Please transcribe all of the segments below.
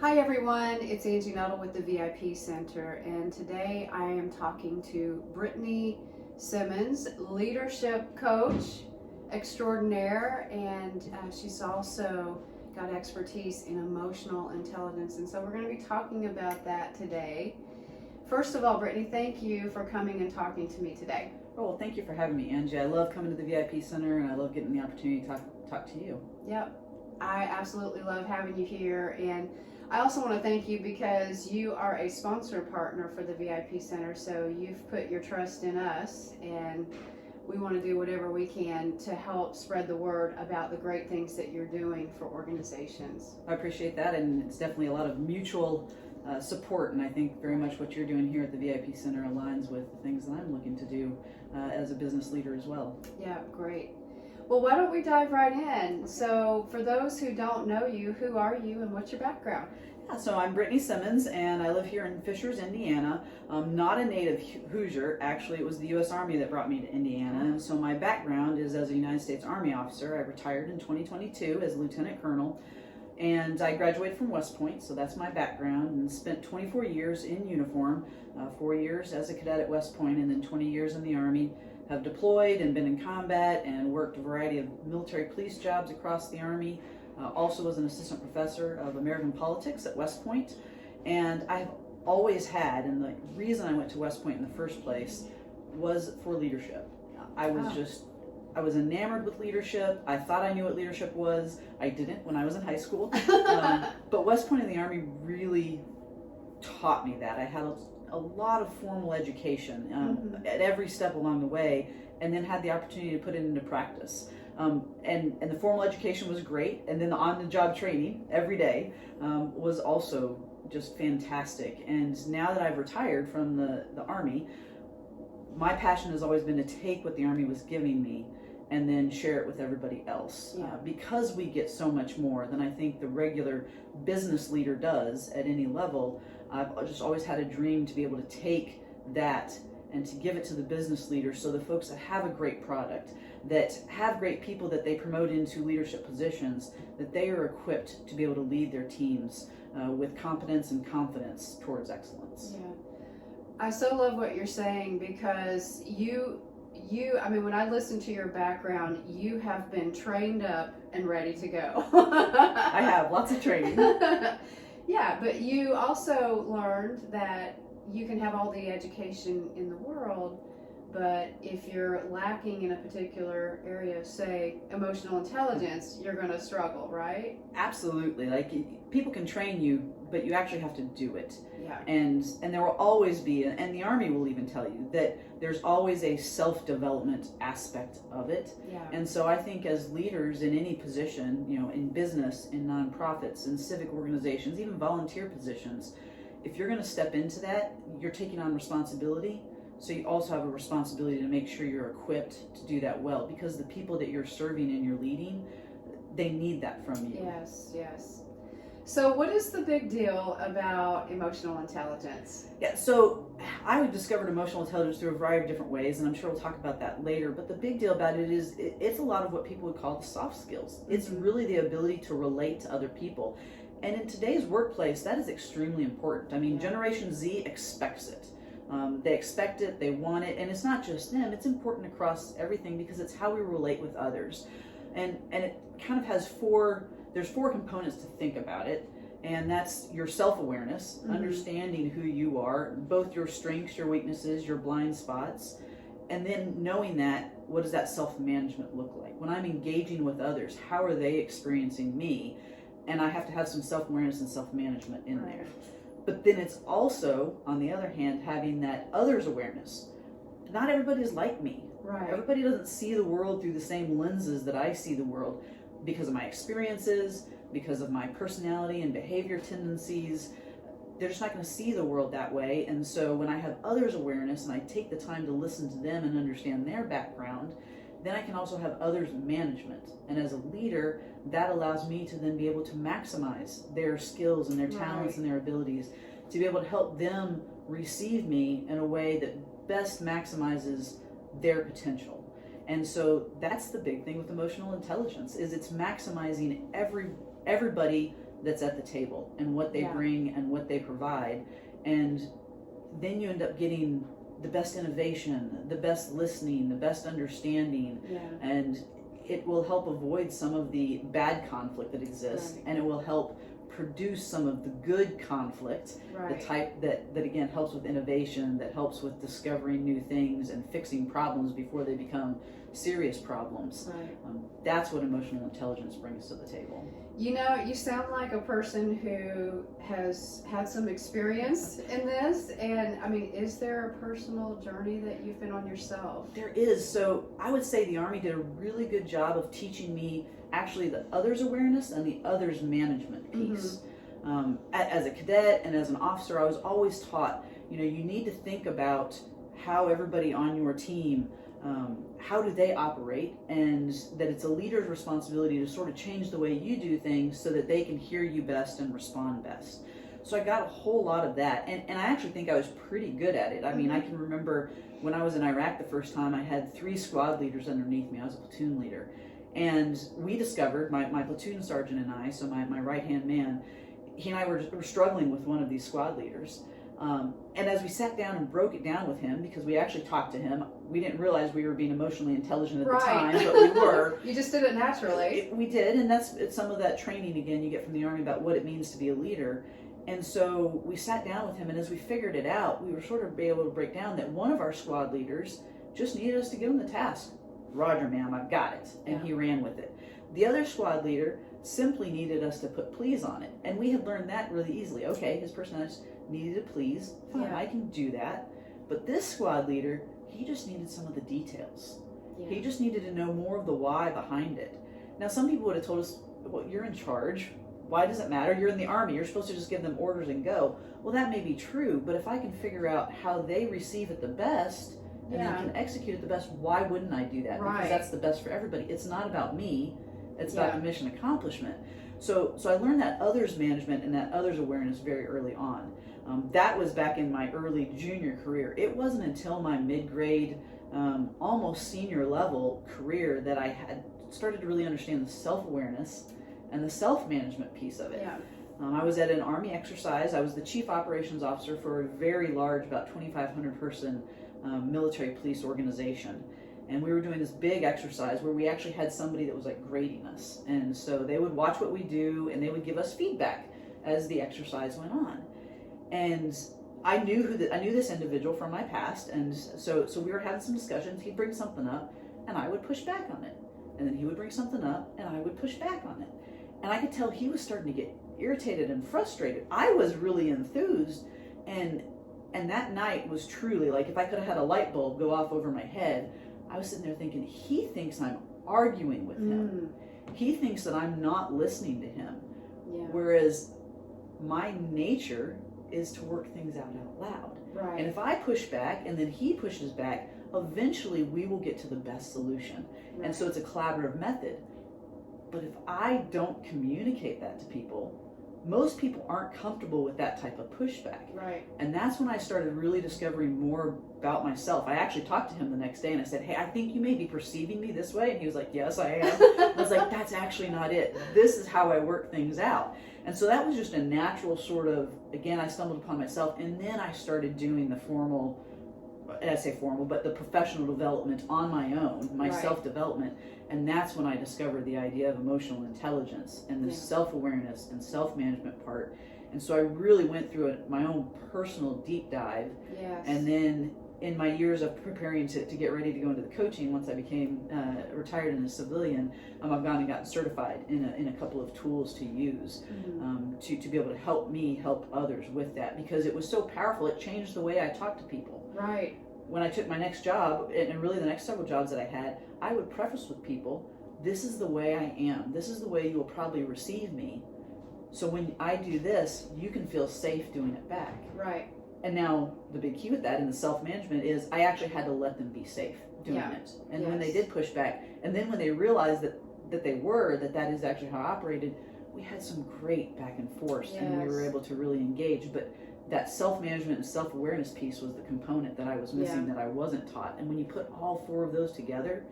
Hi everyone, it's Angie Nuttall with the VIP Center, and today I am talking to Brittany Simmons, leadership coach extraordinaire, and she's also got expertise in emotional intelligence, and so we're going to be talking about that today. First of all, Brittany, thank you for coming and talking to me today. Oh, well, thank you for having me, Angie. I love coming to the VIP Center, and I love getting the opportunity to talk to you. Yep, I absolutely love having you here, and I also want to thank you because you are a sponsor partner for the VIP Center, so you've put your trust in us, and we want to do whatever we can to help spread the word about the great things that you're doing for organizations. I appreciate that, and it's definitely a lot of mutual support, and I think very much what you're doing here at the VIP Center aligns with the things that I'm looking to do as a business leader as well. Yeah, great. Well, why don't we dive right in? So, for those who don't know you, who are you and what's your background? Yeah, so I'm Brittany Simmons, and I live here in Fishers, Indiana. I'm not a native Hoosier. Actually, it was the U.S. Army that brought me to Indiana, and so my background is as a United States Army officer. I retired in 2022 as a lieutenant colonel, and I graduated from West Point, so that's my background, and spent 24 years in uniform, 4 years as a cadet at West Point, and then 20 years in the Army. Have deployed and been in combat and worked a variety of military police jobs across the Army. Also was an assistant professor of American politics at West Point. And I've always had, and the reason I went to West Point in the first place was for leadership. I was enamored with leadership. I thought I knew what leadership was. I didn't when I was in high school. But West Point and the Army really taught me that. I had a lot of formal education at every step along the way, and then had the opportunity to put it into practice. And the formal education was great, and then the on-the-job training every day was also just fantastic. And now that I've retired from the Army, my passion has always been to take what the Army was giving me and then share it with everybody else. Because we get so much more than I think the regular business leader does at any level. I've just always had a dream to be able to take that and to give it to the business leaders, so the folks that have a great product, that have great people that they promote into leadership positions, that they are equipped to be able to lead their teams with competence and confidence towards excellence. Yeah. I so love what you're saying because I mean, when I listen to your background, you have been trained up and ready to go. I have lots of training. Yeah, but you also learned that you can have all the education in the world, but if you're lacking in a particular area, say emotional intelligence, you're going to struggle, right? Absolutely. Like, people can train you, but you actually have to do it. Yeah. And there will always be, and the Army will even tell you, that there's always a self-development aspect of it. Yeah. And so I think as leaders in any position, in business, in nonprofits, in civic organizations, even volunteer positions, if you're going to step into that, you're taking on responsibility. So you also have a responsibility to make sure you're equipped to do that well, because the people that you're serving and you're leading, they need that from you. Yes, yes. So what is the big deal about emotional intelligence? Yeah, so I discovered emotional intelligence through a variety of different ways, and I'm sure we'll talk about that later. But the big deal about it is it's a lot of what people would call the soft skills. It's really the ability to relate to other people. And in today's workplace, that is extremely important. I mean, Generation Z expects it. They expect it, they want it, and it's not just them, it's important across everything because it's how we relate with others. And it kind of has there's four components to think about it, and that's your self-awareness, understanding who you are, both your strengths, your weaknesses, your blind spots, and then knowing that, what does that self-management look like? When I'm engaging with others, how are they experiencing me? And I have to have some self-awareness and self-management in there. But then it's also, on the other hand, having that others awareness. Not everybody is like me. Right. Everybody doesn't see the world through the same lenses that I see the world because of my experiences, because of my personality and behavior tendencies. They're just not going to see the world that way. And so when I have others awareness and I take the time to listen to them and understand their background, then I can also have others management. And as a leader, that allows me to then be able to maximize their skills and their talents and their abilities, to be able to help them receive me in a way that best maximizes their potential. And so that's the big thing with emotional intelligence, is it's maximizing everybody that's at the table and what they bring and what they provide. And then you end up getting the best innovation, the best listening, the best understanding, and it will help avoid some of the bad conflict that exists, and it will help produce some of the good conflict, the type that again helps with innovation, that helps with discovering new things and fixing problems before they become serious problems. That's what emotional intelligence brings to the table. You know, you sound like a person who has had some experience in this, and I mean, is there a personal journey that you've been on yourself? There is. So I would say the Army did a really good job of teaching me actually the others awareness and the others management piece. As a cadet and as an officer, I was always taught, you know, you need to think about how everybody on your team, how do they operate, and that it's a leader's responsibility to sort of change the way you do things so that they can hear you best and respond best. So I got a whole lot of that, and I actually think I was pretty good at it. I mean, I can remember when I was in Iraq the first time, I had 3 squad leaders underneath me. I was a platoon leader, and we discovered, my platoon sergeant and I, so my right-hand man, he and I were struggling with one of these squad leaders. And as we sat down and broke it down with him, because we actually talked to him, we didn't realize we were being emotionally intelligent at the time, but we were. You just did it naturally. We did, and it's some of that training, again, you get from the Army about what it means to be a leader. And so we sat down with him, and as we figured it out, we were sort of able to break down that one of our squad leaders just needed us to give him the task. Roger, ma'am, I've got it. And he ran with it. The other squad leader simply needed us to put please on it. And we had learned that really easily. Okay, his personality needed a please. Fine, I can do that. But this squad leader, he just needed some of the details. He just needed to know more of the why behind it. Now, some people would have told us, well, you're in charge. Why does it matter? You're in the Army. You're supposed to just give them orders and go. Well, that may be true, but if I can figure out how they receive it the best and then can execute it the best, why wouldn't I do that? Because that's the best for everybody. It's not about me. It's about the mission accomplishment. So I learned that others management and that others awareness very early on. That was back in my early junior career. It wasn't until my mid-grade, almost senior level career that I had started to really understand the self-awareness and the self-management piece of it. I was at an Army exercise. I was the chief operations officer for a very large, about 2,500 person military police organization. And we were doing this big exercise where we actually had somebody that was like grading us. And so they would watch what we do and they would give us feedback as the exercise went on. And I knew this individual from my past, and so we were having some discussions. He'd bring something up and I would push back on it. And then he would bring something up and I would push back on it. And I could tell he was starting to get irritated and frustrated. I was really enthused, and that night was truly like if I could have had a light bulb go off over my head. I was sitting there thinking, he thinks I'm arguing with him. He thinks that I'm not listening to him. Whereas my nature is to work things out loud. And if I push back and then he pushes back, eventually we will get to the best solution. And so it's a collaborative method. But if I don't communicate that to people, most people aren't comfortable with that type of pushback. And that's when I started really discovering more about myself. I actually talked to him the next day and I said, hey, I think you may be perceiving me this way. And he was like, yes, I am. I was like, that's actually not it. This is how I work things out. And so that was just a natural sort of, again, I stumbled upon myself. And then I started doing the formal, I say formal, but the professional development on my own, my self-development. And that's when I discovered the idea of emotional intelligence and the self-awareness and self-management part. And so I really went through my own personal deep dive. And then in my years of preparing to get ready to go into the coaching, once I became retired and a civilian, I've gone and gotten certified in a couple of tools to use to be able to help me help others with that, because it was so powerful. It changed the way I talk to people. When I took my next job, and really the next several jobs that I had, I would preface with people, this is the way I am. This is the way you will probably receive me. So when I do this, you can feel safe doing it back. And now the big key with that in the self-management is I actually had to let them be safe doing it. And when they did push back, and then when they realized that that is actually how I operated, we had some great back and forth and we were able to really engage. But that self-management and self-awareness piece was the component that I was missing, that I wasn't taught. And when you put all 4 of those together,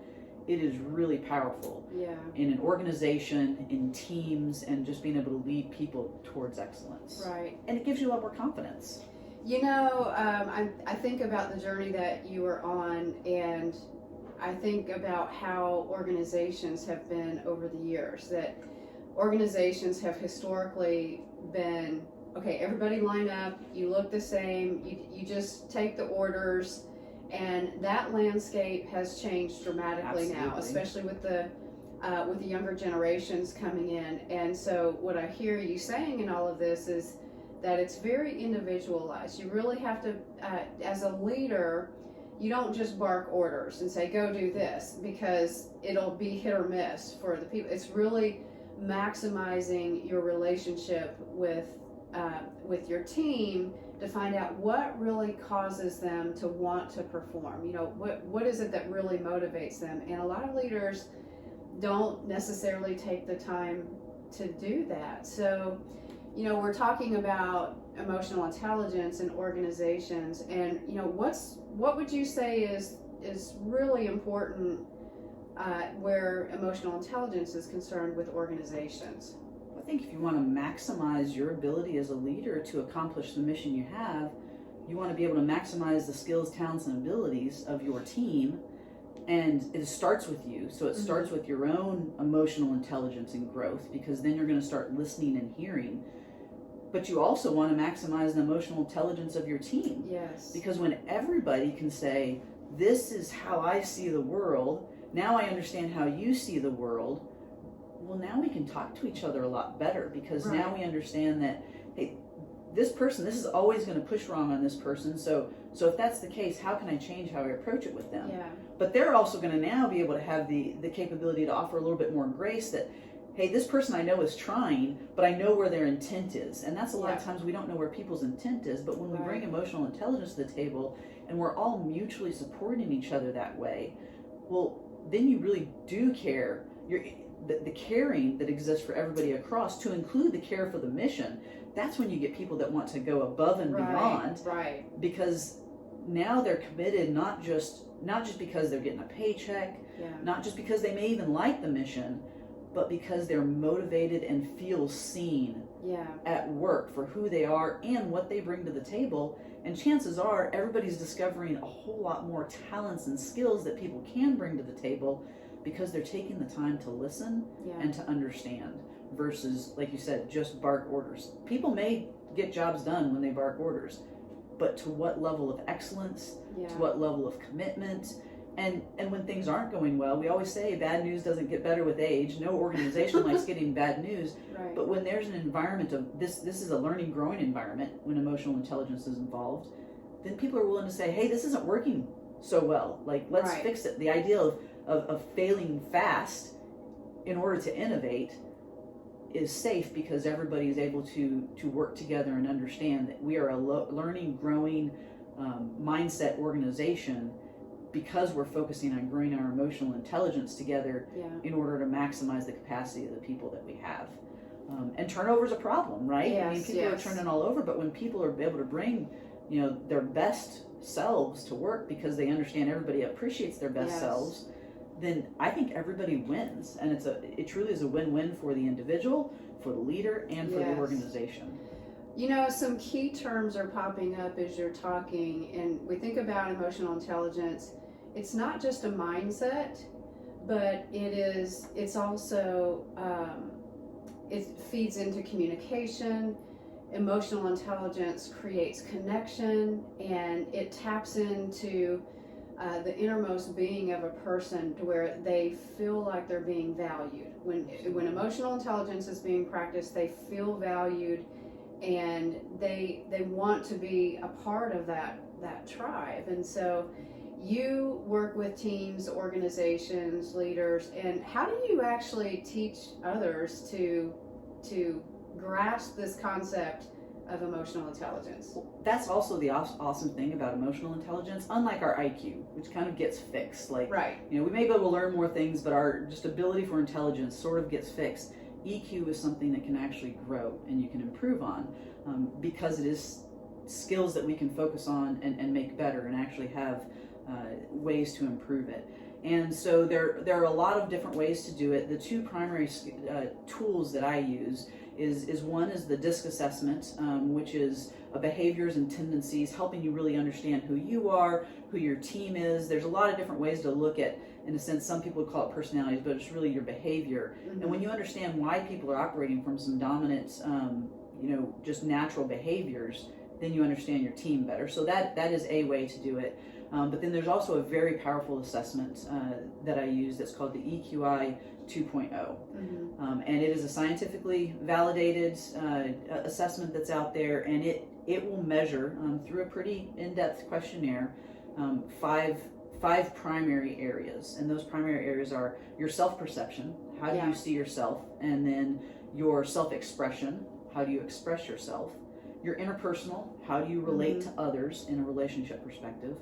it is really powerful in an organization, in teams, and just being able to lead people towards excellence. Right. And it gives you a lot more confidence. You know, I think about the journey that you were on, and I think about how organizations have been over the years, that organizations have historically been, okay, everybody line up, you look the same, you just take the orders, and that landscape has changed dramatically now, especially with the younger generations coming in. And so what I hear you saying in all of this is that it's very individualized. You really have to, as a leader, you don't just bark orders and say, go do this, because it'll be hit or miss for the people. It's really maximizing your relationship with your team to find out what really causes them to want to perform. You know, what is it that really motivates them? And a lot of leaders don't necessarily take the time to do that. So, you know, we're talking about emotional intelligence in organizations, and you know, what would you say is really important where emotional intelligence is concerned with organizations? I think if you want to maximize your ability as a leader to accomplish the mission you have, you want to be able to maximize the skills, talents, and abilities of your team. And it starts with you. So it starts with your own emotional intelligence and growth, because then you're going to start listening and hearing. But you also want to maximize the emotional intelligence of your team. Yes. Because when everybody can say, this is how I see the world, now I understand how you see the world, well, now we can talk to each other a lot better, because now we understand that, hey, this person, this is always going to push wrong on this person. So if that's the case, how can I change how I approach it with them? Yeah. But they're also going to now be able to have the capability to offer a little bit more grace that, hey, this person I know is trying, but I know where their intent is. And that's a lot of times we don't know where people's intent is, but when we bring emotional intelligence to the table and we're all mutually supporting each other that way, well, then you really do care. The caring that exists for everybody across, to include the care for the mission, that's when you get people that want to go above and beyond. Right. Because now they're committed, not just because they're getting a paycheck, not just because they may even like the mission, but because they're motivated and feel seen at work for who they are and what they bring to the table. And chances are everybody's discovering a whole lot more talents and skills that people can bring to the table, because they're taking the time to listen and to understand, versus, like you said, just bark orders. People may get jobs done when they bark orders, but to what level of excellence, to what level of commitment, and when things aren't going well, we always say bad news doesn't get better with age. No organization likes getting bad news, but when there's an environment of this is a learning, growing environment when emotional intelligence is involved, then people are willing to say, hey, this isn't working so well, like let's fix it. The idea of failing fast in order to innovate is safe, because everybody is able to work together and understand that we are a learning, growing mindset organization, because we're focusing on growing our emotional intelligence together in order to maximize the capacity of the people that we have. And turnover is a problem, right? I mean, people are turning all over, but when people are able to bring, you know, their best selves to work because they understand everybody appreciates their best selves, then I think everybody wins, and it truly is a win-win for the individual, for the leader, and for the organization. You know, some key terms are popping up as you're talking, and we think about emotional intelligence. It's not just a mindset, but it's also, it feeds into communication. Emotional intelligence creates connection, and it taps into the innermost being of a person, to where they feel like they're being valued. When emotional intelligence is being practiced, they feel valued, and they want to be a part of that tribe. And so you work with teams, organizations, leaders, and how do you actually teach others to grasp this concept of emotional intelligence? That's also the awesome thing about emotional intelligence. Unlike our IQ, which kind of gets fixed, like, you know, we may be able to learn more things, but our just ability for intelligence sort of gets fixed. EQ is something that can actually grow and you can improve on, because it is skills that we can focus on and make better, and actually have ways to improve it. And so there are a lot of different ways to do it. The two primary tools that I use is one is the DISC assessment, which is behaviors and tendencies, helping you really understand who you are, who your team is. There's a lot of different ways to look at, in a sense, some people would call it personalities, but it's really your behavior. Mm-hmm. And when you understand why people are operating from some dominant, just natural behaviors, then you understand your team better. So that is a way to do it. But then there's also a very powerful assessment that I use that's called the EQI 2.0. Mm-hmm. And it is a scientifically validated assessment that's out there, and it will measure through a pretty in-depth questionnaire five primary areas. And those primary areas are your self-perception, how do you see yourself, and then your self-expression, how do you express yourself, your interpersonal, how do you relate to others in a relationship perspective,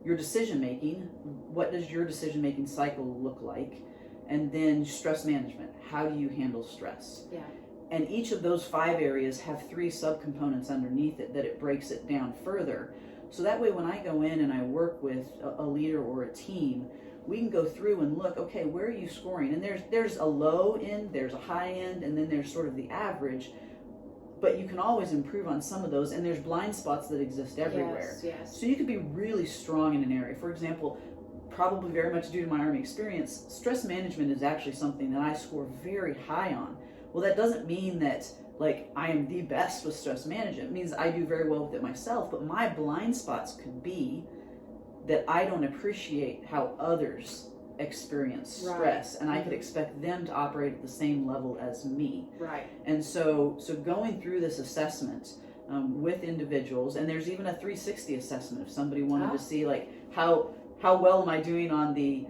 your decision making, what does your decision making cycle look like, and then stress management, how do you handle stress. And each of those 5 areas have 3 subcomponents underneath it that it breaks it down further. So that way when I go in and I work with a leader or a team, we can go through and look, okay, where are you scoring? And there's a low end, there's a high end, and then there's sort of the average. But you can always improve on some of those, and there's blind spots that exist everywhere. Yes. So you could be really strong in an area. For example, probably very much due to my Army experience, stress management is actually something that I score very high on. Well, that doesn't mean that I am the best with stress management. It means I do very well with it myself, but my blind spots could be that I don't appreciate how others experience stress, and I could expect them to operate at the same level as me. And so going through this assessment with individuals, and there's even a 360 assessment if somebody wanted to see how well am I doing on the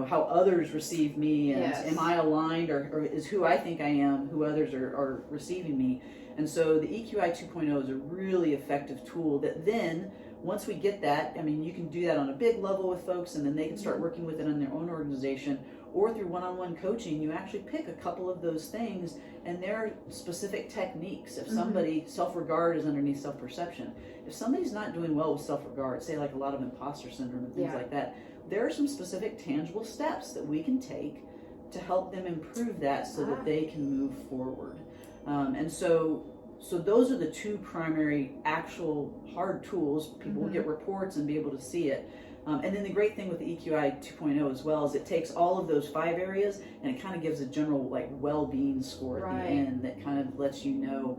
how others receive me, and am I aligned, or is who I think I am who others are receiving me. And so the EQI 2.0 is a really effective tool that then once we get that, I mean, you can do that on a big level with folks, and then they can start working with it in their own organization, or through one-on-one coaching, you actually pick a couple of those things, and they're specific techniques. If somebody, self-regard is underneath self-perception. If somebody's not doing well with self-regard, say like a lot of imposter syndrome and things like that, there are some specific tangible steps that we can take to help them improve that so that they can move forward. And so those are the 2 primary actual hard tools. People will get reports and be able to see it. And then the great thing with the EQI 2.0 as well is it takes all of those 5 areas and it kind of gives a general well-being score at the end that kind of lets you know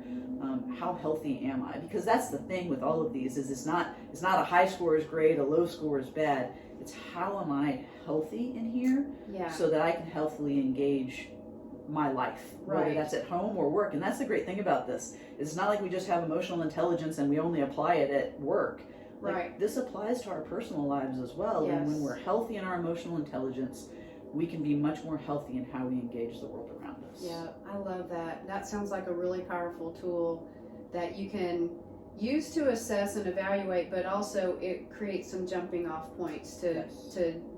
how healthy am I? Because that's the thing with all of these is it's not a high score is great, a low score is bad. It's how am I healthy in here so that I can healthily engage my life, whether that's at home or work. And that's the great thing about this. It's not like we just have emotional intelligence and we only apply it at work. This applies to our personal lives as well. And when we're healthy in our emotional intelligence, we can be much more healthy in how we engage the world around us. Yeah, I love that. That sounds like a really powerful tool that you can use to assess and evaluate, but also it creates some jumping off points to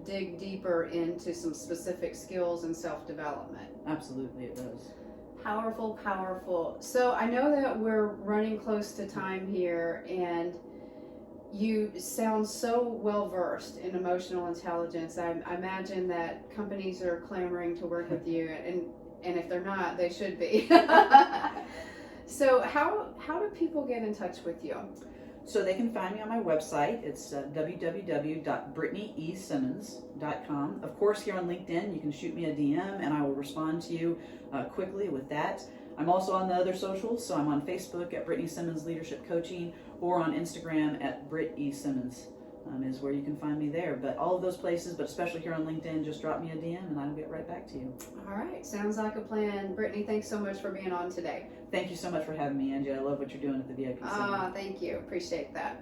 dig deeper into some specific skills and self-development. Absolutely, it does. Powerful. So I know that we're running close to time here, and you sound so well versed in emotional intelligence. I imagine that companies are clamoring to work with you, and if they're not, they should be. So how do people get in touch with you? So they can find me on my website. It's www.brittanyesimmons.com. Of course, here on LinkedIn, you can shoot me a DM and I will respond to you quickly with that. I'm also on the other socials, so I'm on Facebook at Brittany Simmons Leadership Coaching, or on Instagram at Britt E. Simmons is where you can find me there. But all of those places, but especially here on LinkedIn, just drop me a DM and I'll get right back to you. All right, sounds like a plan. Brittany, thanks so much for being on today. Thank you so much for having me, Angie. I love what you're doing at the VIP Center. Thank you. Appreciate that.